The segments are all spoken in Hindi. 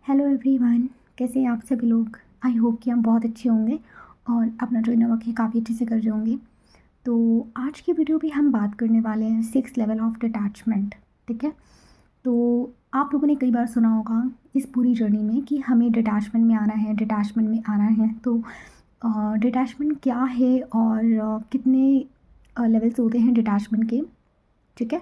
हेलो एवरीवन, कैसे हैं आप सभी लोग। आई होप कि हम बहुत अच्छे होंगे और अपना जो इनर वर्क है काफ़ी अच्छे से कर रहे होंगे। तो आज की वीडियो भी हम बात करने वाले हैं 6 लेवल ऑफ डिटैचमेंट। ठीक है। तो आप लोगों ने कई बार सुना होगा इस पूरी जर्नी में कि हमें डिटैचमेंट में आना है, डिटैचमेंट में आना है। तो डिटैचमेंट क्या है और कितने लेवल्स होते हैं डिटैचमेंट के। ठीक है।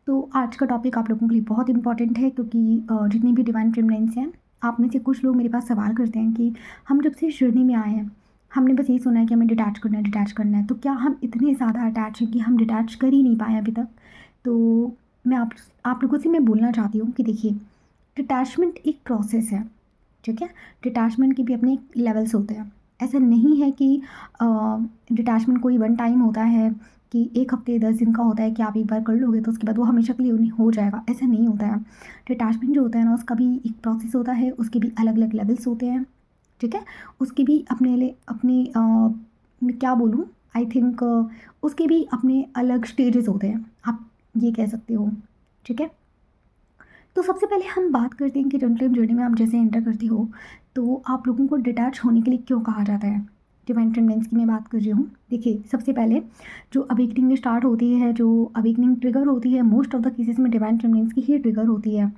तो आज का टॉपिक आप लोगों के लिए बहुत इंपॉर्टेंट है क्योंकि जितनी भी डिवाइन फेमिनिन्स हैं, आप में से कुछ लोग मेरे पास सवाल करते हैं कि हम जब से इस जर्नी में आए हैं, हमने बस यही सुना है कि हमें डिटैच करना है, डिटैच करना है। तो क्या हम इतने ज़्यादा अटैच हैं कि हम डिटैच कर ही नहीं पाए अभी तक। तो मैं आप लोगों से मैं बोलना चाहती हूँ कि देखिए, डिटैचमेंट एक प्रोसेस है। ठीक है। डिटैचमेंट के भी अपने लेवल्स होते हैं। ऐसा नहीं है कि डिटैचमेंट कोई वन टाइम होता है कि 1 हफ्ते 10 दिन का होता है कि आप एक बार कर लोगे तो उसके बाद वो हमेशा के लिए उन्हें हो जाएगा, ऐसा नहीं होता है। डिटैचमेंट जो होता है ना, उसका भी एक प्रोसेस होता है, उसके भी अलग अलग लेवल्स होते हैं। ठीक है। उसके भी अपने लिए अपने मैं क्या बोलूँ, आई थिंक उसके भी अपने अलग स्टेजेस होते हैं, आप ये कह सकते हो। ठीक है। तो सबसे पहले हम बात करते हैं कि ट्विन फ्लेम जर्नी में आप जैसे एंटर करती हो तो आप लोगों को डिटैच होने के लिए क्यों कहा जाता है। डिवाइन ट्विन की मैं बात कर रही हूँ। देखिए, सबसे पहले जो अवेकनिंग स्टार्ट होती है, जो अवेकनिंग ट्रिगर होती है, मोस्ट ऑफ द केसेस में डिवाइन ट्विन की ही ट्रिगर होती है।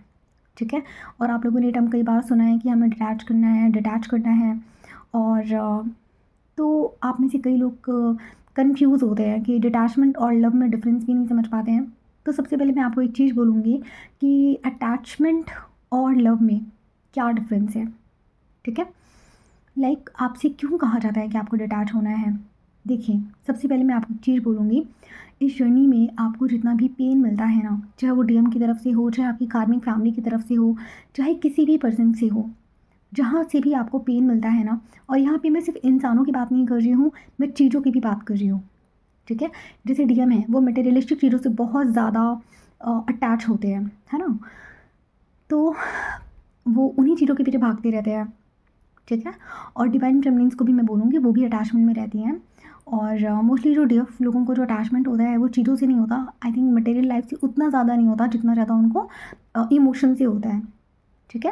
ठीक है। और आप लोगों ने टर्म कई बार सुना है कि हमें डिटैच करना है, डिटैच करना है। और तो आप में से कई लोग कंफ्यूज होते हैं कि डिटैचमेंट और लव में डिफरेंस भी नहीं समझ पाते हैं। तो सबसे पहले मैं आपको एक चीज़ बोलूँगी कि अटैचमेंट और लव में क्या डिफरेंस है। ठीक है। लाइक आपसे क्यों कहा जाता है कि आपको डिटैच होना है। देखिए, सबसे पहले मैं आपको एक चीज़ बोलूँगी, इस जर्नी में आपको जितना भी पेन मिलता है ना, चाहे वो डीएम की तरफ से हो, चाहे आपकी कार्मिक फैमिली की तरफ से हो, चाहे किसी भी पर्सन से हो, जहाँ से भी आपको पेन मिलता है ना, और यहाँ पे मैं सिर्फ इंसानों की बात नहीं कर रही हूँ, मैं चीज़ों की भी बात कर रही हूँ। ठीक है। जैसे डीएम है, वो मटेरियलिस्टिक चीज़ों से बहुत ज़्यादा अटैच होते हैं, है ना। तो वो उन्हीं चीज़ों के पीछे भागते रहते हैं। ठीक है। और डिवाइन फेमिनिन्स को भी मैं बोलूँगी, वो भी अटैचमेंट में रहती हैं। और मोस्टली जो डीएफ लोगों को जो अटैचमेंट होता है वो चीज़ों से नहीं होता, आई थिंक मटेरियल लाइफ से उतना ज़्यादा नहीं होता जितना ज़्यादा उनको इमोशन से होता है। ठीक है।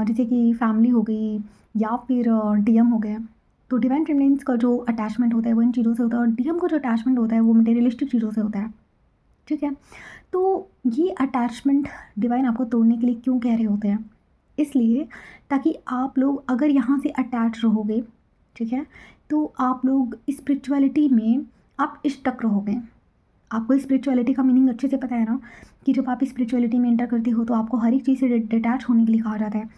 जैसे कि फैमिली हो गई या फिर डीएम हो गए। तो डिवाइन फेमिनिन्स का जो अटैचमेंट होता है वो इन चीज़ों से होता है, और डीएम का जो अटैचमेंट होता है वो मटेरियलिस्टिक चीज़ों से होता है। ठीक है। तो ये अटैचमेंट डिवाइन आपको तोड़ने के लिए क्यों कह रहे होते हैं, इसलिए ताकि आप लोग अगर यहाँ से अटैच रहोगे, ठीक है, तो आप लोग स्पिरिचुअलिटी में आप स्टक रहोगे। आपको स्पिरिचुअलिटी का मीनिंग अच्छे से पता है ना, कि जब आप स्पिरिचुअलिटी में एंटर करते हो तो आपको हर एक चीज़ से डिटैच होने के लिए कहा जाता है।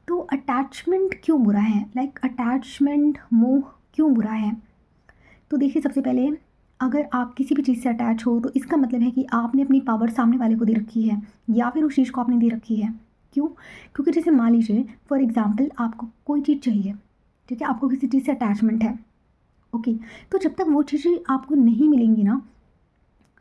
तो अटैचमेंट क्यों बुरा है, लाइक अटैचमेंट मोह क्यों बुरा है। तो देखिए, सबसे पहले अगर आप किसी भी चीज़ से अटैच हो तो इसका मतलब है कि आपने अपनी पावर सामने वाले को दे रखी है, या फिर उस चीज़ को आपने दे रखी है। क्यों? क्योंकि जैसे मान लीजिए फॉर एग्जांपल आपको कोई चीज़ चाहिए, ठीक है, आपको किसी चीज़ से अटैचमेंट है। ओके। तो जब तक वो चीज़ें आपको नहीं मिलेंगी ना,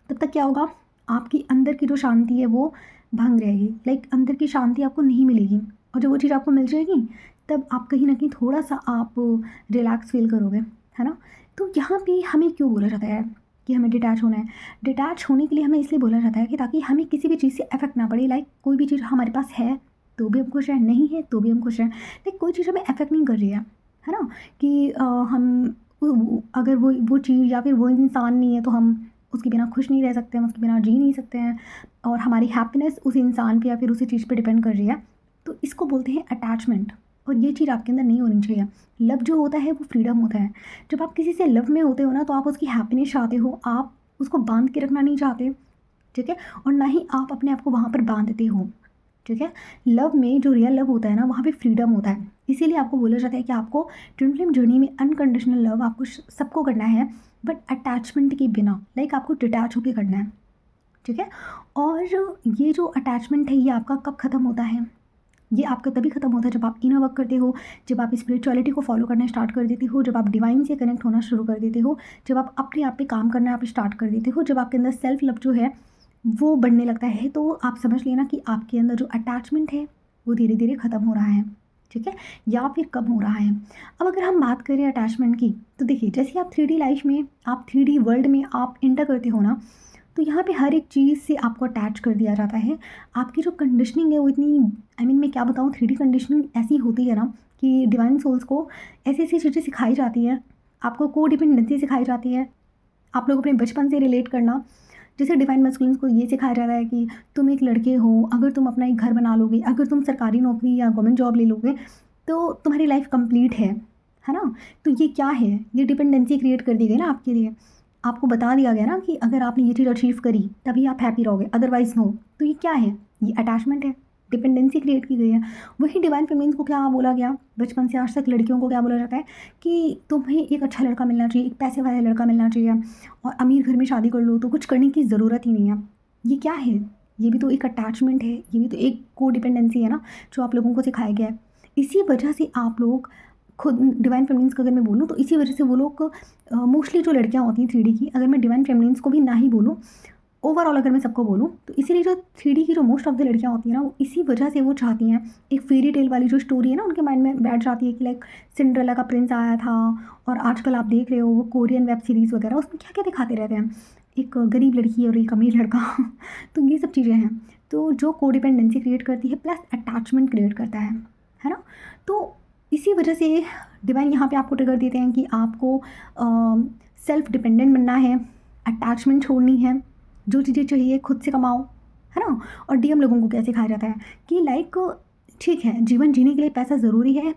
तब तक क्या होगा, आपकी अंदर की जो शांति है वो भंग रहेगी, लाइक अंदर की शांति आपको नहीं मिलेगी। और जब वो चीज़ आपको मिल जाएगी तब आप कहीं ना कहीं थोड़ा सा आप रिलैक्स फील करोगे, है ना। तो यहाँ पे हमें क्यों बोला जाता है कि हमें डिटैच होना है। डिटैच होने के लिए हमें इसलिए बोला जाता है कि ताकि हमें किसी भी चीज़ से अफेक्ट ना पड़े। लाइक कोई भी चीज़ हमारे पास है तो भी हम खुश हैं, नहीं है तो भी हम खुश हैं। लाइक कोई चीज़ हमें अफेक्ट नहीं कर रही है ना। कि हम अगर वो चीज़ या फिर वो इंसान नहीं है तो हम उसके बिना खुश नहीं रह सकते, हम उसके बिना जी नहीं सकते हैं। और हमारी हैप्पीनेस उस इंसान पे या फिर उसी चीज़ पे डिपेंड कर रही है। तो इसको बोलते हैं अटैचमेंट, और ये चीज़ आपके अंदर नहीं होनी चाहिए। लव जो होता है वो फ्रीडम होता है। जब आप किसी से लव में होते हो ना, तो आप उसकी हैप्पीनेस चाहते हो, आप उसको बांध के रखना नहीं चाहते। ठीक है। और ना ही आप अपने आप को वहाँ पर बांधते हो। ठीक है। लव में जो रियल लव होता है ना, वहाँ पे फ्रीडम होता है। इसीलिए आपको बोला जाता है कि आपको ट्विन फ्लेम जर्नी में अनकंडीशनल लव आपको सबको करना है, बट अटैचमेंट के बिना, लाइक आपको डिटैच होकर करना है। ठीक है। और ये जो अटैचमेंट है ये आपका कब ख़त्म होता है, ये आपका तभी ख़त्म होता है जब आप इनर वर्क करते हो, जब आप स्पिरिचुअलिटी को फॉलो करना स्टार्ट कर देते हो, जब आप डिवाइन से कनेक्ट होना शुरू कर देते हो, जब आप अपने आप पे काम करना आप स्टार्ट कर देते हो, जब आपके अंदर सेल्फ लव जो है वो बढ़ने लगता है। तो आप समझ लेना कि आपके अंदर जो अटैचमेंट है वो धीरे धीरे ख़त्म हो रहा है। ठीक है। या फिर कम हो रहा है। अब अगर हम बात करें अटैचमेंट की, तो देखिए, जैसे आप 3D लाइफ में, आप 3D वर्ल्ड में आप इंटर करते हो ना, तो यहाँ पे हर एक चीज़ से आपको अटैच कर दिया जाता है। आपकी जो कंडीशनिंग है वो इतनी मैं क्या बताऊँ, 3D कंडीशनिंग ऐसी होती है ना कि डिवाइन सोल्स को ऐसी-ऐसी चीज़ें सिखाई जाती हैं, आपको कोडिपेंडेंसी सिखाई जाती है, आप लोग अपने बचपन से रिलेट करना। जैसे डिवाइन मैस्कुलिन्स को ये सिखाया जाता है कि तुम एक लड़के हो, अगर तुम अपना एक घर बना लोगे, अगर तुम सरकारी नौकरी या गवर्नमेंट जॉब ले लोगे, तो तुम्हारी लाइफ कंप्लीट है ना? तो ये क्या है? ये डिपेंडेंसी क्रिएट कर दी गई ना आपके लिए। आपको बता दिया गया ना कि अगर आपने ये चीज़ अचीव करी, तभी आप हैप्पी रहोगे, अदरवाइज़ नो। तो ये क्या है? ये अटैचमेंट है, डिपेंडेंसी क्रिएट की गई है। वही डिवाइन फेमिनिन्स को क्या बोला गया, बचपन से आज तक लड़कियों को क्या बोला जाता है कि तुम्हें एक अच्छा लड़का मिलना चाहिए, एक पैसे वाला लड़का मिलना चाहिए और अमीर घर में शादी कर लो तो कुछ करने की ज़रूरत ही नहीं है। ये क्या है? ये भी तो एक अटैचमेंट है, ये भी तो एक कोडिपेंडेंसी है ना, जो आप लोगों को सिखाया गया है। इसी वजह से आप लोग खुद डिवाइन फेमिनिन्स का अगर मैं बोलूँ तो इसी वजह से वो लोग मोस्टली जो लड़कियाँ होती हैं 3D की, अगर मैं डिवाइन फेमिनिन्स को भी ना ही बोलूँ, ओवरऑल अगर मैं सबको बोलूँ तो इसीलिए जो 3D की जो मोस्ट ऑफ द लड़कियाँ होती हैं ना, वो इसी वजह से वो चाहती हैं, एक फेरी टेल वाली जो स्टोरी है ना उनके माइंड में बैठ जाती है कि लाइक सिंड्रेला का प्रिंस आया था। और आजकल आप देख रहे हो वो कोरियन वेब सीरीज़ वगैरह, उसमें क्या क्या दिखाते रहते हैं, एक गरीब लड़की और एक अमीर लड़का तो ये सब चीज़ें हैं, तो जो कोडिपेंडेंसी क्रिएट करती है प्लस अटैचमेंट क्रिएट करता है ना। तो इसी वजह से डिवाइन यहाँ पे आपको ट्रिगर देते हैं कि आपको सेल्फ डिपेंडेंट बनना है, अटैचमेंट छोड़नी है, जो चीज़ें चाहिए खुद से कमाओ, है ना। और डीएम लोगों को क्या सिखाया जाता है कि लाइक ठीक है, जीवन जीने के लिए पैसा ज़रूरी है,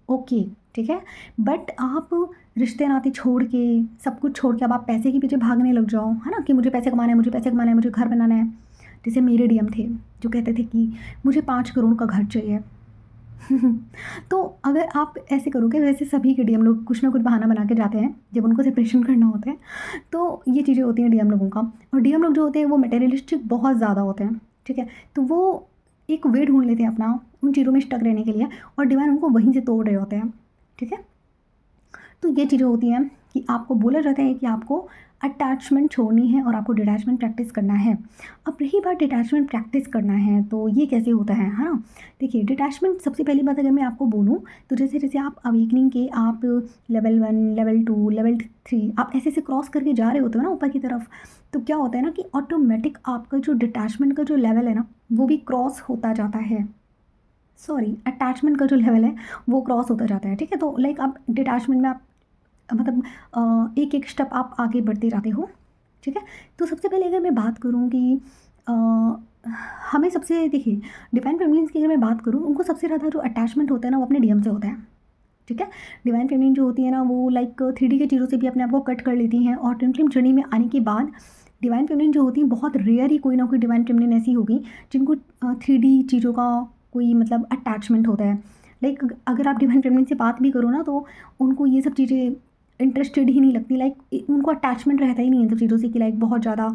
ओके ठीक है, बट आप रिश्ते नाते छोड़ के, सब कुछ छोड़ के अब आप पैसे के पीछे भागने लग जाओ, है ना, कि मुझे पैसे कमाना है, मुझे पैसे कमाना है, मुझे घर बनाना है। जैसे मेरे डीएम थे जो कहते थे कि मुझे 5 करोड़ का घर चाहिए तो अगर आप ऐसे करोगे, वैसे सभी के डीएम लोग कुछ ना कुछ बहाना बना के जाते हैं जब उनको सेपरेशन करना होता है। तो ये चीज़ें होती हैं डीएम लोगों का। और डीएम लोग जो होते हैं वो मटेरियलिस्टिक बहुत ज़्यादा होते हैं, ठीक है। तो वो एक वे ढूंढ लेते हैं अपना उन चीज़ों में स्टक रहने के लिए, और डिवाइन उनको वहीं से तोड़ रहे होते हैं, ठीक है। तो ये चीज़ें होती हैं कि आपको बोला जाता है कि आपको अटैचमेंट छोड़नी है और आपको डिटैचमेंट प्रैक्टिस करना है। अब रही बात डिटैचमेंट प्रैक्टिस करना है, तो ये कैसे होता है ना। देखिए, डिटैचमेंट सबसे पहली बात अगर मैं आपको बोलूँ तो जैसे जैसे आप अवेकनिंग के आप लेवल 1, लेवल 2, लेवल 3 आप ऐसे ऐसे क्रॉस करके जा रहे होते हो ना ऊपर की तरफ, तो क्या होता है ना कि ऑटोमेटिक आपका जो डिटैचमेंट का जो लेवल है ना वो भी क्रॉस होता जाता है। सॉरी, अटैचमेंट का जो लेवल है वो क्रॉस होता जाता है, ठीक है। तो लाइक आप डिटैचमेंट में आप मतलब एक एक स्टेप आप आगे बढ़ते जाते हो, ठीक है। तो सबसे पहले अगर मैं बात करूँ कि अ, हमें सबसे देखिए, डिवाइन फेमिनिन्स की अगर मैं बात करूँ, उनको सबसे ज़्यादा जो अटैचमेंट होता है ना वो अपने डीएम से होता है, ठीक है। डिवाइन फेमिनिन जो होती है ना वो लाइक 3D के चीज़ों से भी अपने आप को कट कर लेती हैं, और ट्विन फ्लेम जर्नी में आने के बाद डिवाइन फेमिनिन जो होती हैं, बहुत रेयर ही कोई ना कोई डिवाइन फेमिनिन ऐसी होगी जिनको 3D चीज़ों का कोई मतलब अटैचमेंट होता है। लाइक अगर आप डिवाइन फेमिनिन से बात भी करो ना तो उनको ये सब चीज़ें इंटरेस्टेड ही नहीं लगती, लाइक उनको अटैचमेंट रहता ही नहीं है इन सब चीज़ों से कि लाइक बहुत ज़्यादा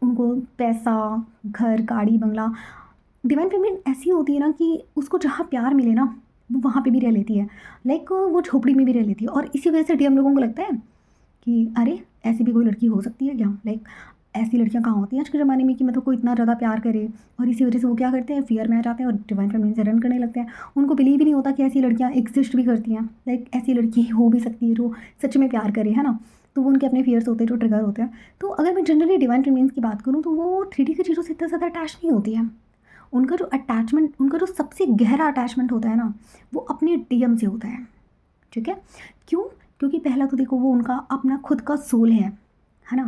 उनको पैसा, घर, गाड़ी, बंगला। डिवाइन फेमिनिन ऐसी होती है ना कि उसको जहाँ प्यार मिले ना वो वहाँ पे भी रह लेती है, लाइक वो झोपड़ी में भी रह लेती है। और इसी वजह से डीएम लोगों को लगता है कि अरे ऐसी भी कोई लड़की हो सकती है क्या, लाइक ऐसी लड़कियां कहाँ होती हैं आज के ज़माने में कि मतलब कोई इतना ज़्यादा प्यार करे। और इसी वजह से वो क्या करते हैं, फियर में आ जाते हैं और डिवाइन फेमिनिन से रन करने लगते हैं। उनको बिलीव ही नहीं होता कि ऐसी लड़कियां एग्जिस्ट भी करती हैं, लाइक ऐसी लड़की हो भी सकती है जो सच में प्यार करे, है ना। तो वो उनके अपने फियर्स होते हैं जो ट्रिगर होते हैं। तो अगर मैं जनरली डिवाइन फेमिनिन्स की बात करूँ तो वो 3D की चीज़ों से इतना ज़्यादा अटैच नहीं होती है। उनका जो अटैचमेंट, उनका जो सबसे गहरा अटैचमेंट होता है ना वो अपने डीएम से होता है, ठीक है। क्यों? क्योंकि पहला तो देखो वो उनका अपना खुद का सोल है ना।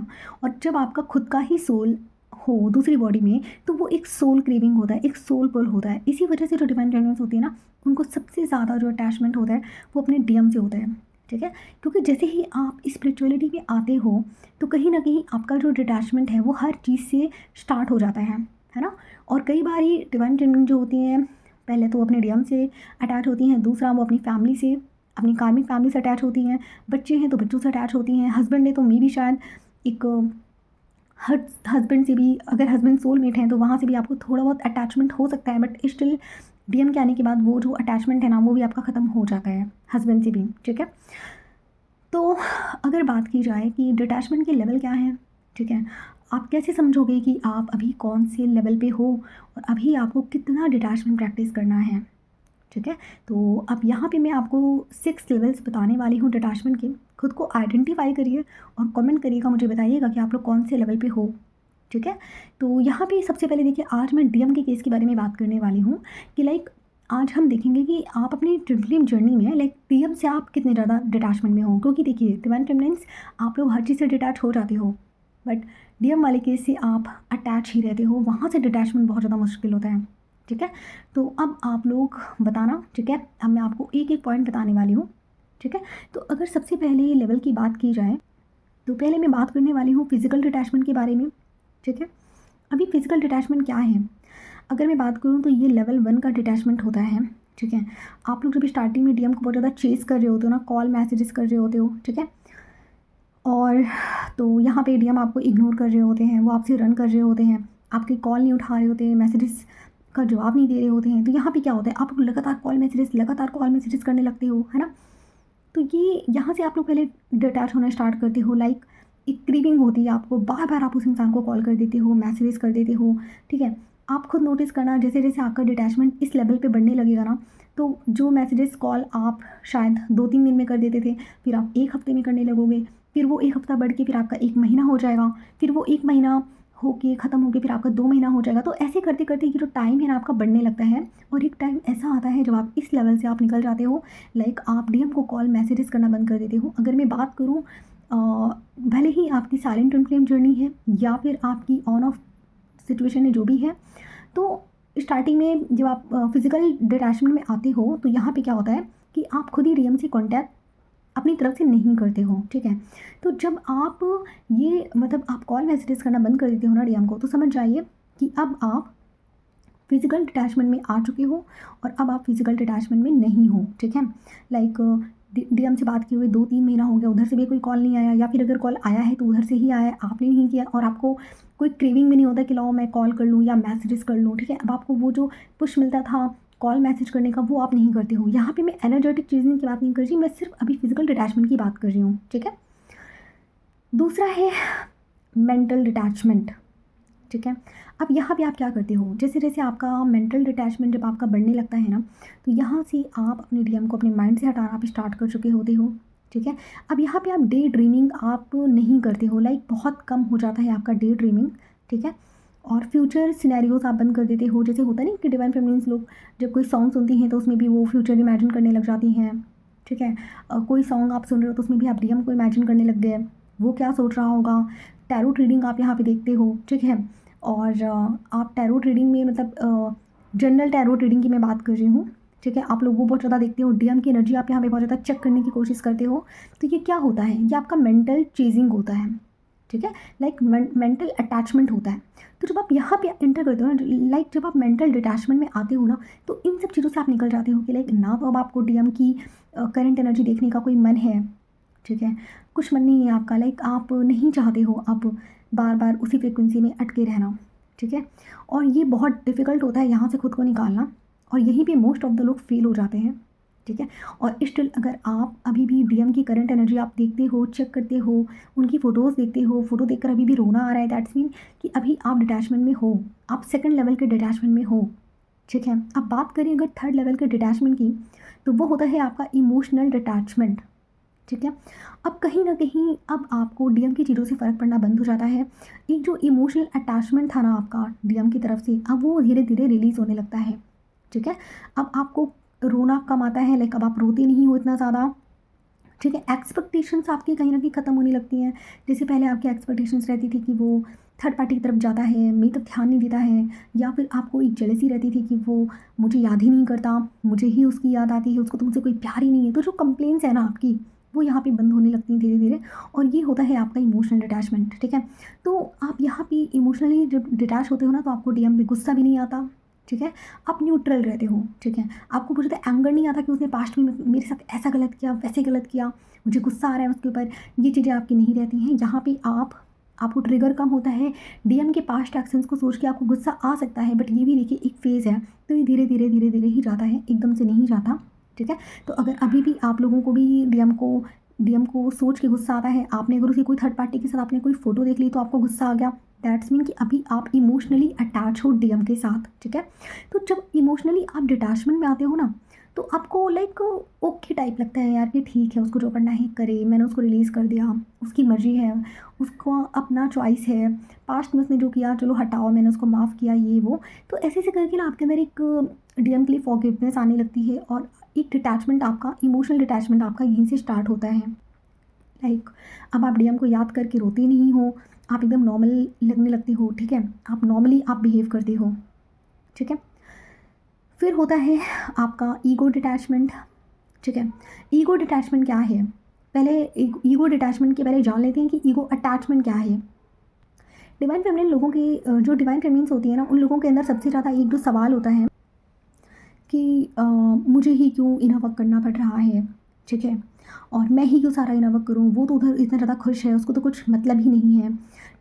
और जब आपका खुद का ही सोल हो दूसरी बॉडी में तो वो एक सोल क्रेविंग होता है, एक सोल पुल होता है। इसी वजह से जो डिवाइन फेमिनिन्स होती है ना उनको सबसे ज़्यादा जो अटैचमेंट होता है वो अपने डीएम से होता है, ठीक है। क्योंकि जैसे ही आप स्पिरिचुअलिटी में आते हो तो कहीं ना कहीं आपका जो डिटैचमेंट है वो हर चीज़ से स्टार्ट हो जाता है ना। और कई बार ही डिवाइन फेमिनिन जो होती हैं पहले तो अपने डीएम से अटैच होती हैं, दूसरा वो अपनी फैमिली से, अपनी कार्मिक फैमिली से अटैच होती हैं, बच्चे हैं तो बच्चों से अटैच होती हैं, हस्बैंड है तो मे भी शायद एक हस्बैंड से भी, अगर हस्बैंड सोलमेट हैं तो वहाँ से भी आपको थोड़ा बहुत अटैचमेंट हो सकता है, बट स्टिल डीएम के आने के बाद वो जो अटैचमेंट है ना वो भी आपका ख़त्म हो जाता है हस्बैंड से भी, ठीक है। तो अगर बात की जाए कि डिटैचमेंट के लेवल क्या हैं, ठीक है, आप कैसे समझोगे कि आप अभी कौन से लेवल पे हो और अभी आपको कितना डिटैचमेंट प्रैक्टिस करना है, ठीक है। तो अब यहाँ पे मैं आपको 6 लेवल्स बताने वाली हूँ डिटैचमेंट के। खुद को आइडेंटिफाई करिए और कमेंट करिएगा, मुझे बताइएगा कि आप लोग कौन से लेवल पे हो, ठीक है। तो यहाँ पे सबसे पहले देखिए, आज मैं डीएम के केस के बारे में बात करने वाली हूँ कि लाइक आज हम देखेंगे कि आप अपनी ट्विन फ्लेम जर्नी में लाइक डीएम से आप कितने ज़्यादा डिटैचमेंट में हो। क्योंकि देखिए डिवाइन फेमिनिन्स, आप लोग हर चीज़ से डिटैच हो जाते हो, बट डीएम वाले केस से आप अटैच ही रहते हो, वहाँ से डिटैचमेंट बहुत ज़्यादा मुश्किल होता है। ठीक है। तो अब आप लोग बताना, ठीक है, अब मैं आपको एक एक पॉइंट बताने वाली हूँ। ठीक है। तो अगर सबसे पहले लेवल की बात की जाए तो पहले मैं बात करने वाली हूँ फिजिकल डिटैचमेंट के बारे में। ठीक है। अभी फिजिकल डिटैचमेंट क्या है, अगर मैं बात करूँ तो ये लेवल 1 का डिटैचमेंट होता है। ठीक है। आप लोग जब स्टार्टिंग में डीएम को बहुत ज़्यादा चेस कर रहे होते हो ना, कॉल मैसेजेस कर रहे होते हो, ठीक है, और तो यहाँ पे डीएम आपको इग्नोर कर रहे होते हैं, वो आपसे रन कर रहे होते हैं, आपकी कॉल नहीं उठा रहे होते हैं, मैसेजेस का जवाब नहीं दे रहे होते हैं। तो यहाँ पे क्या होता है, आप लगातार कॉल मैसेजेस करने लगते हो, है ना। तो ये यहाँ से आप लोग पहले डिटैच होना स्टार्ट करते हो। लाइक एक क्रीविंग होती है आपको, बार बार आप उस इंसान को कॉल कर देते हो, मैसेजेस कर देते हो। ठीक है। आप खुद नोटिस करना, जैसे जैसे आपका डिटैचमेंट इस लेवल पे बढ़ने लगेगा ना, तो जो मैसेजेस कॉल आप शायद 2-3 दिन में कर देते थे, फिर आप 1 हफ्ते में करने लगोगे, फिर वो 1 हफ्ता बढ़ के फिर आपका 1 महीना हो जाएगा, फिर वो 1 महीना होके ख़त्म होके फिर आपका 2 महीना हो जाएगा। तो ऐसे करते करते ये जो टाइम है ना आपका बढ़ने लगता है, और एक टाइम ऐसा आता है जब आप इस लेवल से आप निकल जाते हो, लाइक आप डीएम को कॉल मैसेजेस करना बंद कर देते हो। अगर मैं बात करूँ, भले ही आपकी साइलेंट ट्विन फ्लेम जर्नी है या फिर आपकी ऑन ऑफ सिचुएशन है, जो भी है, तो स्टार्टिंग में जब आप फिजिकल डिटैचमेंट में आते हो तो यहाँ पे क्या होता है कि आप खुद ही डीएम से कॉन्टैक्ट अपनी तरफ से नहीं करते हो। ठीक है। तो जब आप ये मतलब आप कॉल मैसेजेस करना बंद कर देते हो ना डीएम को, तो समझ जाइए कि अब आप फिजिकल डिटैचमेंट में आ चुके हो, और अब आप फिजिकल डिटैचमेंट में नहीं हो। ठीक है। लाइक डीएम से बात किए हुए 2-3 महीना हो गया, उधर से भी कोई कॉल नहीं आया, या फिर अगर कॉल आया है तो उधर से ही आया है, आपने नहीं किया, और आपको कोई क्रेविंग भी नहीं होता कि लाओ मैं कॉल कर लूँ या मैसेजेस कर लूँ। ठीक है। अब आपको वो जो पुश मिलता था कॉल मैसेज करने का, वो आप नहीं करते हो। यहाँ पे मैं एनर्जेटिक चीज़ों की बात नहीं कर रही, मैं सिर्फ अभी फिजिकल डिटैचमेंट की बात कर रही हूँ। ठीक है। दूसरा है मेंटल डिटैचमेंट। ठीक है। अब यहाँ पे आप क्या करते हो, जैसे जैसे आपका मेंटल डिटैचमेंट जब आपका बढ़ने लगता है ना, तो यहाँ से आप अपने डीएम को अपने माइंड से हटाना आप स्टार्ट कर चुके होते हो। ठीक है। अब यहाँ पे आप डे ड्रीमिंग आप नहीं करते हो, लाइक बहुत कम हो जाता है आपका डे ड्रीमिंग। ठीक है। और फ्यूचर सिनेरियोज आप बंद कर देते हो, जैसे होता नहीं कि डिवाइन फेमिनिन्स लोग जब कोई सॉन्ग सुनती हैं तो उसमें भी वो फ्यूचर इमेजिन करने लग जाती हैं। ठीक है। कोई सॉन्ग आप सुन रहे हो तो उसमें भी आप डीएम को इमेजिन करने लग गए, वो क्या सोच रहा होगा। टैरोट रीडिंग आप यहाँ पे देखते हो। ठीक है। और आप टैरोट रीडिंग में मतलब जनरल टैरोट रीडिंग की मैं बात कर रही हूँ। ठीक है। आप लोग वो बहुत ज़्यादा देखते हो, डीएम की एनर्जी आप यहाँ पे बहुत ज़्यादा चेक करने की कोशिश करते हो। तो ये क्या होता है, ये आपका मेंटल चेजिंग होता है। ठीक है। लाइक मेंटल अटैचमेंट होता है। तो जब आप यहाँ पे एंटर करते हो ना, लाइक जब आप मेंटल डिटैचमेंट में आते हो ना, तो इन सब चीज़ों से आप निकल जाते हो कि लाइक ना तो अब आपको डीएम की करंट एनर्जी देखने का कोई मन है। ठीक है। कुछ मन नहीं है आपका, लाइक आप नहीं चाहते हो अब बार बार उसी फ्रिक्वेंसी में अटके रहना। ठीक है। और ये बहुत डिफ़िकल्ट होता है यहाँ से खुद को निकालना, और यहीं पे मोस्ट ऑफ द लोग फेल हो जाते हैं। ठीक है। और स्टिल अगर आप अभी भी डीएम की करंट एनर्जी आप देखते हो, चेक करते हो, उनकी फ़ोटोज़ देखते हो, फ़ोटो देखकर अभी भी रोना आ रहा है, दैट्स मीन कि अभी आप डिटैचमेंट में हो, आप सेकंड लेवल के डिटैचमेंट में हो। ठीक है। अब बात करें अगर थर्ड लेवल के डिटैचमेंट की, तो वो होता है आपका इमोशनल डिटैचमेंट। ठीक है। अब कहीं न कहीं अब आपको डीएम की चीज़ों से फ़र्क पड़ना बंद हो जाता है। एक जो इमोशनल अटैचमेंट था ना आपका डीएम की तरफ से, अब वो धीरे-धीरे रिलीज़ होने लगता है। ठीक है। अब आपको रोना कम आता है, लाइक अब आप रोते नहीं हो इतना ज़्यादा। ठीक है। एक्सपेक्टेशंस आपकी कहीं न कहीं ख़त्म होने लगती हैं। जैसे पहले आपकी एक्सपेक्टेशंस रहती थी कि वो थर्ड पार्टी की तरफ जाता है, मेरी तरफ ध्यान नहीं देता है, या फिर आपको एक जेलसी रहती थी कि वो मुझे याद ही नहीं करता, मुझे ही उसकी याद आती है, उसको तो मुझसे कोई प्यार ही नहीं है। तो जो कंप्लेंट्स है ना आपकी, वो यहाँ पे बंद होने लगती हैं धीरे-धीरे, और ये होता है आपका इमोशनल डिटैचमेंट। ठीक है। तो आप यहाँ पे इमोशनली जब डिटैच होते हो ना, तो आपको डीएम पे गुस्सा भी नहीं आता। ठीक है। आप न्यूट्रल रहते हो। ठीक है। आपको कुछ ज़्यादा एंगर नहीं आता कि उसने पास्ट में मेरे साथ ऐसा गलत किया, वैसे गलत किया, मुझे गुस्सा आ रहा है उसके ऊपर। ये चीज़ें आपकी नहीं रहती हैं। यहाँ पे आपको ट्रिगर कम होता है। डीएम के पास्ट एक्शंस को सोच के आपको गुस्सा आ सकता है, बट ये भी देखिए एक फ़ेज़ है, तो ये धीरे-धीरे ही जाता है, एकदम से नहीं जाता। ठीक है। तो अगर अभी भी आप लोगों को भी डीएम को सोच के गुस्सा आता है, आपने अगर उसे कोई थर्ड पार्टी के साथ आपने कोई फ़ोटो देख ली तो आपको गुस्सा आ गया, दैट्स मीन कि अभी आप इमोशनली अटैच हो डीएम के साथ। ठीक है। तो जब इमोशनली आप डिटैचमेंट में आते हो ना, तो आपको लाइक ओके टाइप लगता है यार कि ठीक है, उसको जो करना है करे, मैंने उसको रिलीज़ कर दिया, उसकी मर्ज़ी है, उसका अपना चॉइस है, पास्ट में उसने जो किया चलो हटाओ, मैंने उसको माफ़ किया, ये वो। तो ऐसे-ऐसे करके ना आपके अंदर एक डीएम के लिए फॉरगिवनेस आने लगती है और एक डिटैचमेंट आपका, इमोशनल डिटैचमेंट आपका यहीं से स्टार्ट होता है। लाइक अब आप डीएम को याद करके रोते नहीं हो, आप एकदम नॉर्मल लगने लगते हो, ठीक है? आप नॉर्मली आप बिहेव करते हो, ठीक है? फिर होता है आपका ईगो डिटैचमेंट, ठीक है? ईगो डिटैचमेंट क्या है? पहले ईगो डिटैचमेंट के पहले जान लेते हैं कि ईगो अटैचमेंट क्या है। डिवाइन फेमिनिन लोगों की जो डिवाइन फेमिनिन्स होती है ना, उन लोगों के अंदर सबसे ज़्यादा एक जो सवाल होता है कि मुझे ही क्यों इनर वर्क करना पड़ रहा है, ठीक है? और मैं ही क्यों सारा इनर वर्क करूँ, वो तो उधर इतना ज़्यादा खुश है, उसको तो कुछ मतलब ही नहीं है,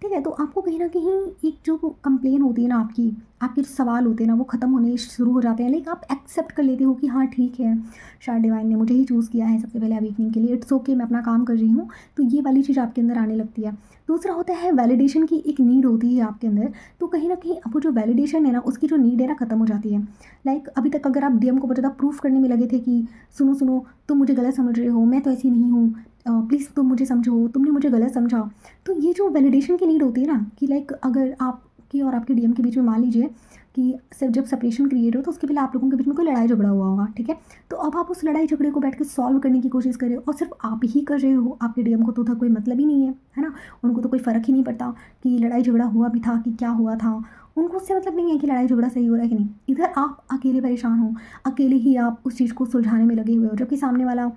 ठीक है? तो आपको कहीं न कहीं एक जो कंप्लेन होती है ना आपकी, आपके जो सवाल होते हैं ना वो ख़त्म होने शुरू हो जाते हैं। लाइक आप एक्सेप्ट कर लेते हो कि हाँ ठीक है, शायद डिवाइन ने मुझे ही चूज़ किया है सबसे पहले अवेकनिंग के लिए, इट्स ओके, मैं अपना काम कर रही हूँ। तो ये वाली चीज़ आपके अंदर आने लगती है। दूसरा होता है वैलिडेशन की एक नीड होती है आपके अंदर, तो कहीं न कहीं वो जो वैलिडेशन है ना उसकी जो नीड है ना ख़त्म हो जाती है। लाइक अभी तक अगर आप डीएम को बहुत ज़्यादा प्रूफ करने में लगे थे कि सुनो, सुनो, तुम मुझे गलत समझ रहे हो, मैं तो ऐसी नहीं हूँ, प्लीज़ तुम मुझे समझो, तुमने मुझे गलत समझा। तो ये जो वैलिडेशन की नीड होती है ना कि लाइक अगर आपकी और आपके डीएम के बीच में मान लीजिए कि सिर्फ जब सेपरेशन क्रिएट हो तो उसके पहले आप लोगों के बीच में कोई लड़ाई झगड़ा हुआ होगा, ठीक है? तो अब आप उस लड़ाई झगड़े को बैठ के सॉल्व करने की कोशिश कर रहे हो और सिर्फ आप ही कर रहे हो, आपके डीएम को तो उधर कोई मतलब ही नहीं है ना? उनको तो कोई फ़र्क ही नहीं पड़ता कि लड़ाई झगड़ा हुआ भी था कि क्या हुआ था। उनको उससे मतलब नहीं है कि लड़ाई झगड़ा सही हो रहा है कि नहीं। इधर आप अकेले परेशान हो, अकेले ही आप उस चीज़ को सुलझाने में लगे हुए हो, जबकि सामने वाला,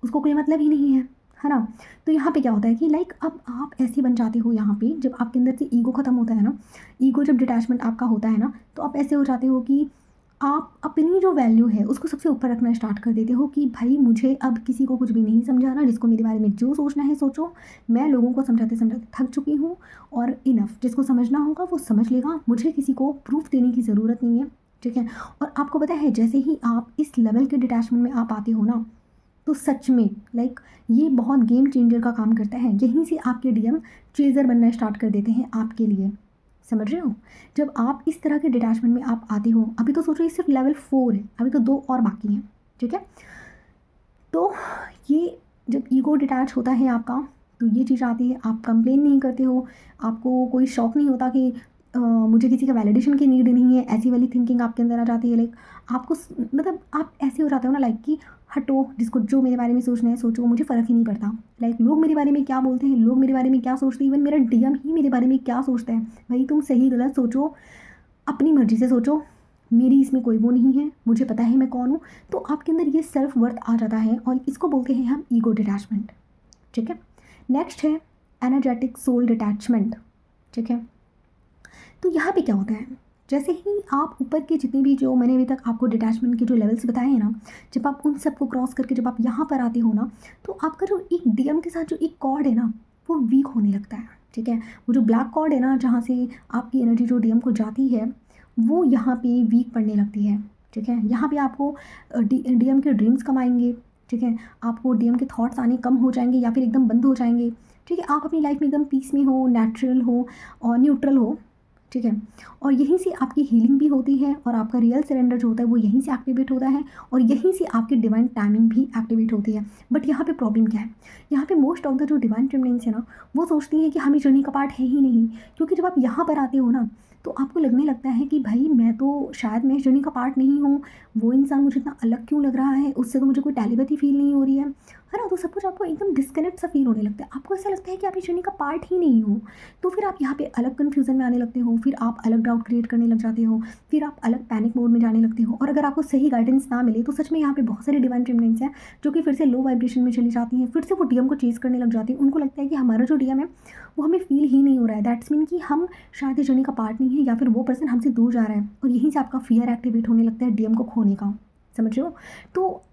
उसको कोई मतलब ही नहीं है ना? तो यहाँ पे क्या होता है कि लाइक अब आप ऐसे बन जाते हो यहाँ पे, जब आपके अंदर से ईगो ख़त्म होता है ना, ईगो जब डिटैचमेंट आपका होता है ना, तो आप ऐसे हो जाते हो कि आप अपनी जो वैल्यू है उसको सबसे ऊपर रखना स्टार्ट कर देते हो कि भाई मुझे अब किसी को कुछ भी नहीं समझाना, जिसको मेरे बारे में जो सोचना है सोचो, मैं लोगों को समझाते-समझाते थक चुकी हूँ और इनफ, जिसको समझना होगा वो समझ लेगा, मुझे किसी को प्रूफ़ देने की ज़रूरत नहीं है, ठीक है? और आपको पता है जैसे ही आप इस लेवल के डिटैचमेंट में आप आते हो ना, तो सच में लाइक ये बहुत गेम चेंजर का काम करता है। यहीं से आपके डीएम चेज़र बनना स्टार्ट कर देते हैं आपके लिए, समझ रहे हो? जब आप इस तरह के डिटैचमेंट में आप आते हो, अभी तो सोचो ये सिर्फ लेवल 4 है, अभी तो 2 और बाकी हैं, ठीक है? तो ये जब ईगो डिटैच होता है आपका, तो ये चीज़ आती है, आप कंप्लेन नहीं करते हो, आपको कोई शौक नहीं होता कि मुझे किसी का वैलिडेशन की नीड नहीं है, ऐसी वाली थिंकिंग आपके अंदर आ जाती है। लाइक आपको मतलब आप ऐसे हो जाते हो ना लाइक कि हटो, जिसको जो मेरे बारे में सोचना है सोचो, मुझे फ़र्क ही नहीं पड़ता। लाइक लोग मेरे बारे में क्या बोलते हैं, लोग मेरे बारे में क्या सोचते हैं, इवन मेरा डीएम ही मेरे बारे में क्या सोचता है, भाई तुम सही गलत सोचो, अपनी मर्ज़ी से सोचो, मेरी इसमें कोई वो नहीं है, मुझे पता है मैं कौन हूँ। तो आपके अंदर ये सेल्फ वर्थ आ जाता है और इसको बोलते हैं हम ईगो डिटैचमेंट, ठीक है? नेक्स्ट है एनर्जेटिक सोल डिटैचमेंट, ठीक है? तो यहाँ पे क्या होता है, जैसे ही आप ऊपर के जितने भी जो मैंने अभी तक आपको डिटैचमेंट के जो लेवल्स बताए हैं ना, जब आप उन सबको क्रॉस करके जब आप यहाँ पर आते हो ना, तो आपका जो एक डीएम के साथ जो एक कॉर्ड है ना, वो वीक होने लगता है, ठीक है? वो जो ब्लैक कॉर्ड है ना, जहाँ से आपकी एनर्जी जो डीएम को जाती है, वो यहाँ पे वीक पड़ने लगती है, ठीक है? यहाँ पे आपको डीएम के ड्रीम्स कम आएंगे, ठीक है? आपको डीएम के थॉट्स आने कम हो जाएंगे या फिर एकदम बंद हो जाएंगे, ठीक है? आप अपनी लाइफ में एकदम पीस में हो, नेचुरल हो और न्यूट्रल हो, ठीक है? और यहीं से आपकी हीलिंग भी होती है और आपका रियल सरेंडर जो होता है वो यहीं से एक्टिवेट होता है और यहीं से आपकी डिवाइन टाइमिंग भी एक्टिवेट होती है। बट यहाँ पे प्रॉब्लम क्या है, यहाँ पे मोस्ट ऑफ द जो डिवाइन फेमिनिन्स है ना, वो सोचती हैं कि हम इस जर्नी का पार्ट है ही नहीं, क्योंकि जब आप यहाँ पर आते हो ना, तो आपको लगने लगता है कि भाई मैं तो शायद मैं इस जर्नी का पार्ट नहीं हूँ, वो इंसान मुझे इतना अलग क्यों लग रहा है, उससे तो मुझे कोई टेलीपैथी फील नहीं हो रही है ना? तो सब कुछ आपको एकदम डिस्कनेक्ट सा फील होने लगता है, आपको ऐसा लगता है कि आप इस जर्नी का पार्ट ही नहीं हो। तो फिर आप यहाँ पे अलग कन्फ्यूज़न में आने लगते हो, फिर आप अलग डाउट क्रिएट करने लग जाते हो, फिर आप अलग पैनिक मोड में जाने लगते हो और अगर आपको सही गाइडेंस ना मिले तो सच में यहाँ पे बहुत सारी डिवाइन फेमिनिन्स हैं जो कि फिर से लो वाइब्रेशन में चली जाती हैं, फिर से वो डीएम को चेज़ करने लग जाती हैं। उनको लगता है कि हमारा जो डीएम है वो हमें फील ही नहीं हो रहा है, दैट्स मीन कि हम शायद इस जर्नी का पार्ट नहीं है या फिर वो पर्सन हमसे दूर जा रहा है और यहीं से आपका फियर एक्टिवेट होने लगता है डीएम को खोने का, समझ रहे हो? तो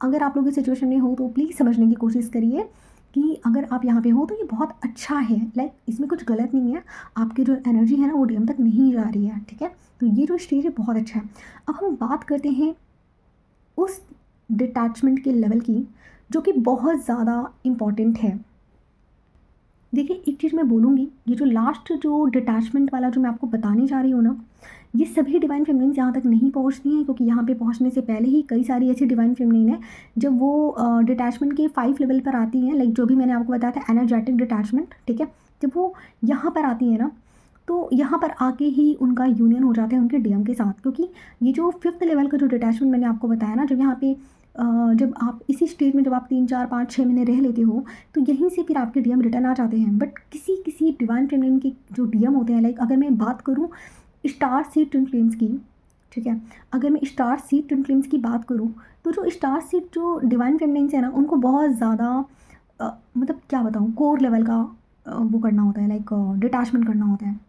अगर आप लोग इस सिचुएशन में हो तो प्लीज़ समझने की कोशिश करिए कि अगर आप यहाँ पे हो तो ये बहुत अच्छा है, लाइक इसमें कुछ गलत नहीं है, आपकी जो एनर्जी है ना वो डीएम तक नहीं जा रही है, ठीक है? तो ये जो स्टेज है बहुत अच्छा है। अब हम बात करते हैं उस डिटैचमेंट के लेवल की जो कि बहुत ज़्यादा इम्पॉर्टेंट है। देखिए एक चीज़ मैं बोलूँगी, ये जो लास्ट जो डिटैचमेंट वाला जो मैं आपको बताने जा रही हूँ ना, ये सभी डिवाइन फेमिनिन्स यहाँ तक नहीं पहुँचती हैं, क्योंकि यहाँ पे पहुँचने से पहले ही कई सारी ऐसी डिवाइन फेमिनिन है जब वो डिटैचमेंट के 5 लेवल पर आती हैं, लाइक जो भी मैंने आपको बताया था एनर्जेटिक डिटैचमेंट, ठीक है। जब वो यहाँ पर आती है ना, तो यहाँ पर आके ही उनका यूनियन हो जाता है उनके डीएम के साथ, क्योंकि ये जो 5th लेवल का जो डिटैचमेंट मैंने आपको बताया ना, जब यहाँ पे जब आप इसी स्टेज में जब आप 3, 4, 5, 6 महीने रह लेते हो, तो यहीं से फिर आपके डीएम रिटर्न आ जाते हैं। बट किसी किसी डिवाइन फेमिनिन के जो डीएम होते हैं, लाइक अगर मैं बात करूँ स्टार सीड ट्विन फ्लेम्स की, ठीक है, अगर मैं स्टार सीड ट्विन फ्लेम्स की बात करूँ, तो जो स्टार सीड जो डिवाइन फेमिनिन्स है ना, उनको बहुत ज़्यादा मतलब क्या बताऊँ, कोर लेवल का वो करना होता है, लाइक डिटैचमेंट करना होता है,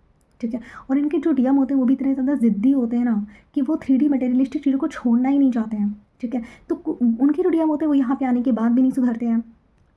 ठीक है। और इनके जो डीएम होते हैं वो भी इतने ज़्यादा ज़िद्दी होते हैं ना, कि वो 3D मटेरियलिस्टिक चीज़ों को छोड़ना ही नहीं चाहते हैं, ठीक है। तो उनके जो डीएम होते हैं वो यहाँ पे आने के बाद भी नहीं सुधरते हैं,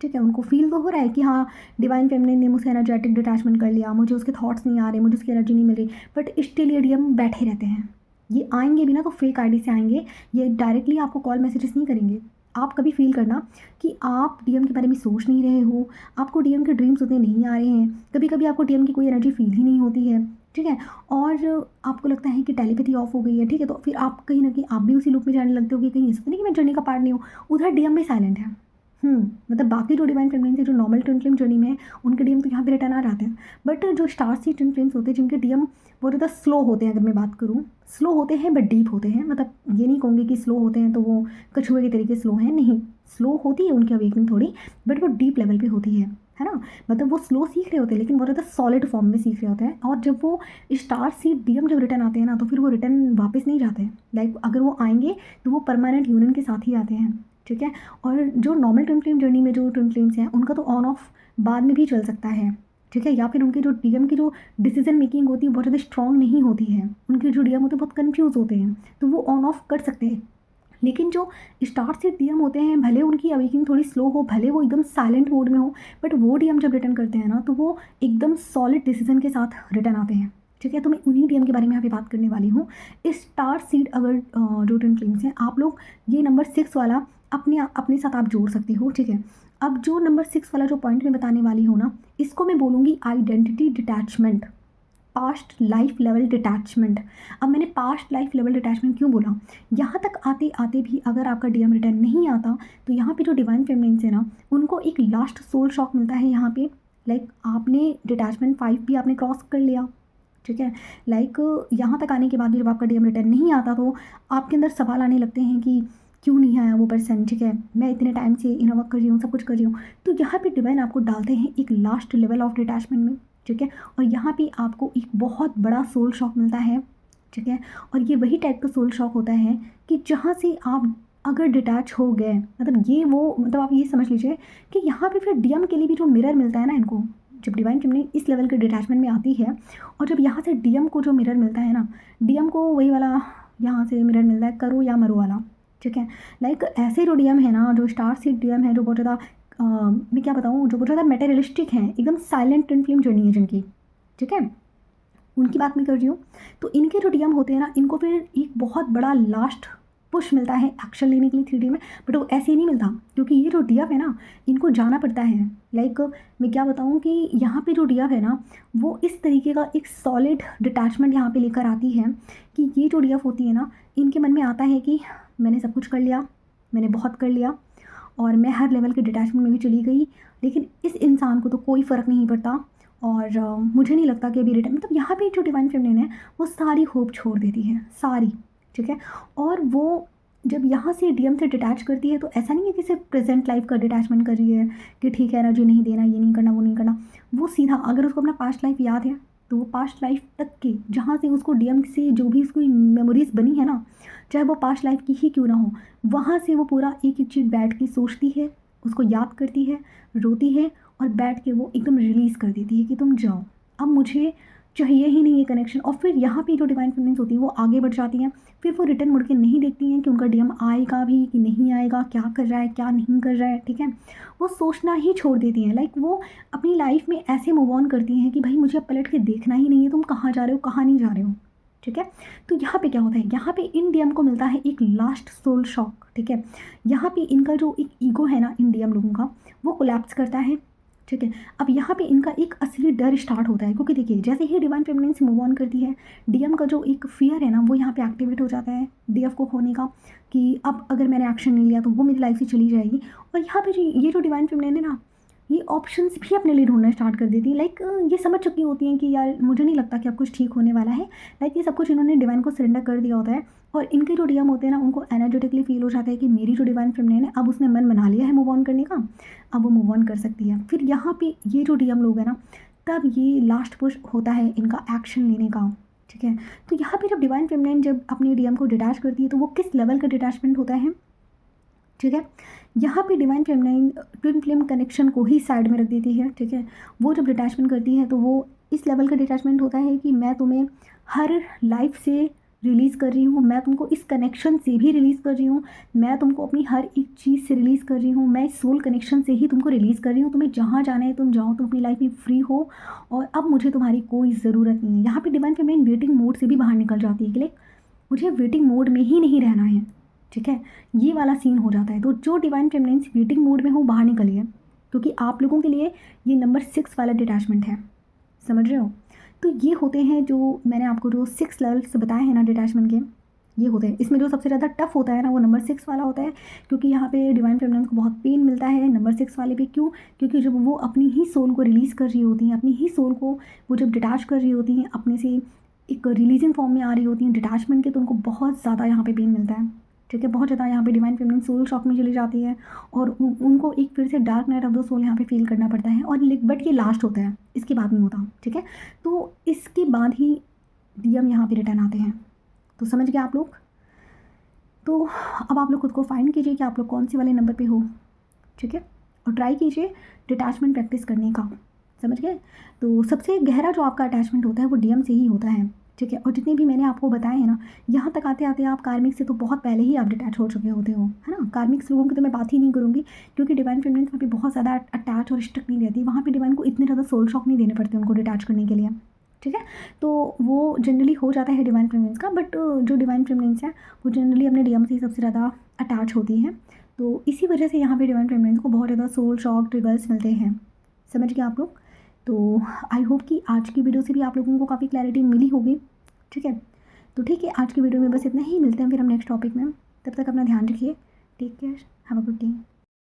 ठीक है। उनको फील तो हो रहा है कि हाँ, डिवाइन फेमिनिन ने मुझसे एनर्जेटिक डिटैचमेंट कर लिया, मुझे उसके थॉट्स नहीं आ रहे, मुझे उसकी एनर्जी नहीं मिल रही, बट स्टिल ये डीएम बैठे रहते हैं। ये आएंगे भी ना तो फेक आईडी से आएंगे, ये डायरेक्टली आपको कॉल मैसेजेस नहीं करेंगे। आप कभी फील करना कि आप डीएम के बारे में सोच नहीं रहे हो, आपको डीएम के ड्रीम्स उतने नहीं आ रहे हैं, कभी कभी आपको डीएम की कोई एनर्जी फील ही नहीं होती है, ठीक है। और आपको लगता है कि टेलीपैथी ऑफ हो गई है, ठीक है। तो फिर आप कहीं ना कहीं आप भी उसी लूप में जाने लगते हो कि कहीं ऐसा तो नहीं कि मैं जर्नी का पार्ट नहीं हूँ, उधर डीएम भी साइलेंट है। मतलब बाकी जो डिवाइन फेमिनिन है जो नॉर्मल ट्विन फ्लेम जर्नी में है, उनके डीएम तो यहाँ पे रिटर्न आ जाते हैं। बट जो स्टार सी ट्विन फ्लेम्स होते हैं जिनके डीएम बहुत ज़्यादा स्लो होते हैं, अगर मैं बात करूँ, स्लो होते हैं बट डीप होते हैं, मतलब ये नहीं कहूँगी कि स्लो होते हैं तो वो कछुए के तरीके स्लो हैं, नहीं, स्लो होती है उनकी अवेकनिंग थोड़ी, बट वो डीप लेवल पे होती है ना। मतलब वो स्लो सीख रहे होते हैं लेकिन बहुत ज़्यादा सॉलिड फॉर्म में सीख रहे होते हैं। और जब वो स्टार सीड डीएम जब रिटर्न आते हैं ना, तो फिर वो रिटर्न वापस नहीं जाते, लाइक अगर वो आएंगे तो वो परमानेंट यूनियन के साथ ही आते हैं, ठीक है। और जो नॉर्मल ट्विन फ्लेम जर्नी में जो ट्विन फ्लेम्स हैं उनका तो ऑन ऑफ बाद में भी चल सकता है, ठीक है। या फिर उनके जो डीएम की जो डिसीजन मेकिंग होती है बहुत ज़्यादा स्ट्रॉन्ग नहीं होती है, उनके जो डीएम होते हैं बहुत कंफ्यूज होते हैं, तो वो ऑन ऑफ कर सकते हैं। लेकिन जो स्टार से डीएम होते हैं, भले उनकी अवेकिंग थोड़ी स्लो हो, भले वो एकदम साइलेंट मोड में हो, बट वो डीएम जब रिटर्न करते हैं ना, तो वो एकदम सॉलिड डिसीजन के साथ रिटर्न आते हैं, ठीक है। तो मैं उन्हीं डीएम के बारे में यहाँ पे बात करने वाली हूँ। स्टार सीड अगर जो ट्विन फ्लेम्स हैं, आप लोग ये नंबर 6 वाला अपने साथ आप जोड़ सकते हो, ठीक है। अब जो नंबर 6 वाला जो पॉइंट मैं बताने वाली हूँ ना, इसको मैं बोलूँगी identity detachment, past life level detachment. अब मैंने पास्ट लाइफ लेवल डिटैचमेंट क्यों बोला, यहाँ तक आते आते भी अगर आपका डीएम रिटर्न नहीं आता, तो यहाँ पे जो डिवाइन फेमिनिन्स है ना, उनको एक लास्ट सोल शॉक मिलता है यहाँ पे, लाइक आपने डिटैचमेंट 5 भी आपने क्रॉस कर लिया, ठीक है। लाइक यहाँ तक आने के बाद भी जब आपका डीएम रिटर्न नहीं आता, तो आपके अंदर सवाल आने लगते हैं कि क्यों नहीं आया वो पर्सन, ठीक है, मैं इतने टाइम से इनवर्क कर रही हूँ, सब कुछ कर रही हूँ। तो यहाँ पे डिवाइन आपको डालते हैं एक लास्ट लेवल ऑफ डिटैचमेंट में, ठीक है। और यहाँ पे आपको एक बहुत बड़ा सोल शॉक मिलता है, ठीक है। और ये वही टाइप का सोल शॉक होता है कि जहाँ से आप अगर डिटैच हो गए, मतलब ये वो, मतलब आप ये समझ लीजिए कि यहाँ पे फिर डीएम के लिए भी जो मिरर मिलता है ना इनको, जब डिवाइन फेमिनिन इस लेवल के डिटैचमेंट में आती है, और जब यहाँ से डीएम को जो मिरर मिलता है ना, डीएम को वही वाला यहाँ से मिरर मिलता है, करो या मरो वाला, ठीक है। लाइक ऐसे जो डीएम है ना, जो स्टार सीड डीएम है, जो बहुत ज़्यादा मैं क्या बताऊँ, जो बहुत ज़्यादा मटेरियलिस्टिक हैं, एकदम साइलेंट ट्विन फ्लेम जर्नी है जिनकी, ठीक है, उनकी बात मैं कर रही हूँ। तो इनके जो डीएम होते हैं ना, इनको फिर एक बहुत बड़ा लास्ट पुश मिलता है एक्शन लेने के लिए 3D में, बट वो ऐसे ही नहीं मिलता, क्योंकि ये जो डीएफ है ना, इनको जाना पड़ता है। लाइक मैं क्या बताऊँ कि यहाँ पे जो डीएफ है ना, वो इस तरीके का एक सॉलिड डिटैचमेंट यहाँ पे लेकर आती है कि ये जो डीएफ होती है ना, इनके मन में आता है कि मैंने सब कुछ कर लिया, मैंने बहुत कर लिया, और मैं हर लेवल के डिटैचमेंट में भी चली गई, लेकिन इस इंसान को तो कोई फ़र्क नहीं पड़ता, और मुझे नहीं लगता कि अभी रिटर्न, मतलब यहाँ पे जो डिवाइन फेमिनिन है वो सारी होप छोड़ देती है, सारी, ठीक है। और वो जब यहाँ से डीएम से डिटैच करती है, तो ऐसा नहीं है कि सिर्फ प्रेजेंट लाइफ का डिटैचमेंट कर रही है कि ठीक है एनर्जी नहीं देना, ये नहीं करना, वो नहीं करना, वो सीधा अगर उसको अपना पास्ट लाइफ याद है, तो वो पास्ट लाइफ तक की जहाँ से उसको डीएम से जो भी उसकी मेमोरीज़ बनी है ना, चाहे वो पास्ट लाइफ की ही क्यों ना हो, वहाँ से वो पूरा एक एक चीज़ बैठ के सोचती है, उसको याद करती है, रोती है, और बैठ के वो एकदम रिलीज़ कर देती है कि तुम जाओ, अब मुझे चाहिए ही नहीं ये कनेक्शन। और फिर यहाँ पे जो डिवाइन फेमिनिन्स होती हैं वो आगे बढ़ जाती हैं, फिर वो रिटर्न मुड़ के नहीं देखती हैं कि उनका डीएम आएगा भी कि नहीं आएगा, क्या कर रहा है क्या नहीं कर रहा है, ठीक है। वो सोचना ही छोड़ देती हैं, लाइक वो अपनी लाइफ में ऐसे मूव ऑन करती हैं कि भाई मुझे अब पलट के देखना ही नहीं है, तुम कहाँ जा रहे हो कहाँ नहीं जा रहे हो, ठीक है। तो यहाँ पे क्या होता है, यहाँ पे इन डीएम को मिलता है एक लास्ट सोल शॉक, ठीक है। यहाँ पे इनका जो एक ईगो है ना इन डीएम लोगों का, वो कोलैप्स करता है, ठीक है। अब यहाँ पे इनका एक असली डर स्टार्ट होता है, क्योंकि देखिए जैसे ही डिवाइन फेमिनिन से मूव ऑन करती है, डीएम का जो एक फियर है ना वो यहाँ पे एक्टिवेट हो जाता है डीएफ को खोने का, कि अब अगर मैंने एक्शन नहीं लिया तो वो मेरी लाइफ से चली जाएगी। और यहाँ पे ये जो डिवाइन फेमिनिन है ना, ये ऑप्शंस भी अपने लिए ढूंढना स्टार्ट कर देती है। लाइक ये समझ चुकी होती हैं कि यार मुझे नहीं लगता कि अब कुछ ठीक होने वाला है। लाइक ये सब कुछ इन्होंने डिवाइन को सरेंडर कर दिया होता है, और इनके जो डीएम होते हैं ना उनको एनर्जेटिकली फील हो जाता है कि मेरी जो डिवाइन फेमिनिन है अब उसने मन बना लिया है मूव ऑन करने का, अब वो मूव ऑन कर सकती है। फिर यहाँ पे ये जो डीएम लोग हैं ना, तब ये लास्ट पुश होता है इनका एक्शन लेने का। ठीक है। तो यहाँ पे जब डिवाइन फेमिनिन जब अपने डीएम को डिटैच करती है तो वो किस लेवल का डिटैचमेंट होता है, ठीक है। यहाँ पे divine feminine twin flame connection को ही साइड में रख देती है। ठीक है। वो जब डिटैचमेंट करती है तो वो इस लेवल का डिटैचमेंट होता है कि मैं तुम्हें हर लाइफ से रिलीज़ कर रही हूँ, मैं तुमको इस कनेक्शन से भी रिलीज़ कर रही हूँ, मैं तुमको अपनी हर एक चीज़ से रिलीज़ कर रही हूँ, मैं इस सोल कनेक्शन से ही तुमको रिलीज़ कर रही हूँ। तुम्हें जहाँ जाना है तुम जाओ, तुम अपनी लाइफ में फ्री हो, और अब मुझे तुम्हारी कोई ज़रूरत नहीं है। यहाँ पे डिवाइन फेमिनिन वेटिंग मोड से भी बाहर निकल जाती है कि लाइक मुझे वेटिंग मोड में ही नहीं रहना है। ठीक है। ये वाला सीन हो जाता है। तो जो डिवाइन फेमिनिन वेटिंग मोड में हो बाहर निकलिए, क्योंकि आप लोगों के लिए ये नंबर 6 वाला डिटैचमेंट है, समझ रहे हो। तो ये होते हैं जो मैंने आपको जो 6 लेवल्स बताए हैं ना डिटैचमेंट के, ये होते हैं। इसमें जो सबसे ज़्यादा टफ होता है ना वो नंबर 6 वाला होता है, क्योंकि यहाँ पे डिवाइन फेमिनिन को बहुत पेन मिलता है नंबर 6 वाले पे। क्यों? क्योंकि जब वो अपनी ही सोल को रिलीज़ कर रही होती हैं, अपनी ही सोल को वो जब डिटैच कर रही होती हैं, अपने से एक रिलीजिंग फॉर्म में आ रही होती हैं डिटैचमेंट के, तो उनको बहुत ज़्यादा यहाँ पे पेन मिलता है। ठीक है। बहुत ज़्यादा यहाँ पे डिवाइन फेमिनिन सोल शॉक में चली जाती है, और उनको एक फिर से dark night of the soul यहाँ पे फील करना पड़ता है। और बट ये लास्ट होता है, इसके बाद नहीं होता। ठीक है। तो इसके बाद ही डीएम यहाँ पे रिटर्न आते हैं। तो समझ गए आप लोग। तो अब आप लोग खुद को फाइंड कीजिए कि आप लोग कौन से वाले नंबर पे हो। ठीक है। और ट्राई कीजिए डिटैचमेंट प्रैक्टिस करने का, समझ गए। तो सबसे गहरा जो आपका अटैचमेंट होता है वो डीएम से ही होता है। ठीक है। और जितने भी मैंने आपको बताए हैं ना, यहाँ तक आते आते आप कार्मिक से तो बहुत पहले ही आप डिटैच हो चुके होते हो, है ना। कार्मिक लोगों की तो मैं बात ही नहीं करूँगी, क्योंकि डिवाइन फेमिनिन वहाँ पे बहुत ज़्यादा अटैच और स्टक नहीं रहती। वहाँ पे डिवाइन को इतने ज़्यादा सोल शॉक नहीं देने पड़ते उनको डिटैच करने के लिए। ठीक है। तो वो जनरली हो जाता है डिवाइन फेमिनिन का, बट जो डिवाइन फेमिनिन है वो जनरली अपने डीएम से ही सबसे ज़्यादा अटैच होती हैं। तो इसी वजह से यहाँ पे डिवाइन फेमिनिन को बहुत ज़्यादा सोल शॉक ट्रिगर्स मिलते हैं, समझ गए आप लोग। तो आई होप कि आज की वीडियो से भी आप लोगों को काफ़ी क्लैरिटी मिली होगी। ठीक है। तो ठीक है, आज की वीडियो में बस इतना ही। मिलते हैं फिर हम नेक्स्ट टॉपिक में। तब तक अपना ध्यान रखिए। Take care, have a good day.